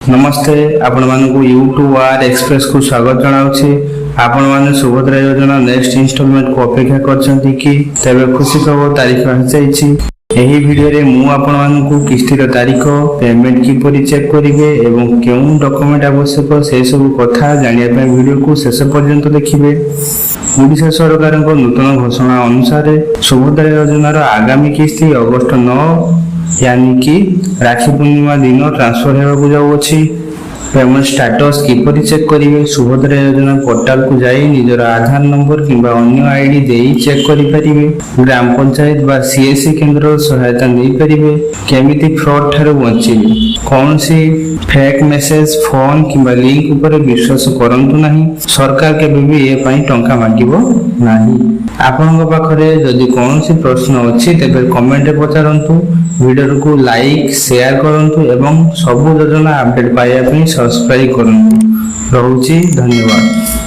नमस्ते आपण मानकु YouTube are express को स्वागत जनाउछि। आपण माने सुभद्रा योजना नेक्स्ट इंस्टॉलमेंट को अपेक्षा करछंती कि तबे खुशी खबर तारीख आछैछि। एही वीडियो रे मु आपण मानकु किस्तीर तारीख पेमेंट किपरि चेक करिवे एवं केउ डॉक्यूमेंट आवश्यक से सब कथा जानिया पे वीडियो को शेष पर्यंत देखिबे। ओडिशा सरकार नूतन घोषणा अनुसार सुभद्रा योजनार आगामी किस्ती अगस्त 9 यानी कि राखी पूर्णिमा दिन ट्रांसफर होगा जाऊँगी। पेमेंट स्टेटस किपरि चेक करेंगे? सुभद्रा योजना पोर्टाल को जाई निजर आधार नंबर किंबा अन्य आईडी देई चेक करि परिबे। ग्राम पंचायत बा सीएससी केंद्र सहायता नहीं परिबे। केमिति फ्रॉड ठारो बचिबे? कौन सी फेक मेसेज फोन किंबा लिंक ऊपर विश्वास करंतु नहीं। सरकार केबे भी ए पई टंका मागिबो नाही। आपनक पाखरे जदि कौन सी प्रश्न अछि तेबे कमेंट पचारंतु। वीडियो को लाइक शेयर करंतु एवं सब योजना अपडेट पाइबा पई सब्सक्राइब करंतु। रहूची धन्यवाद।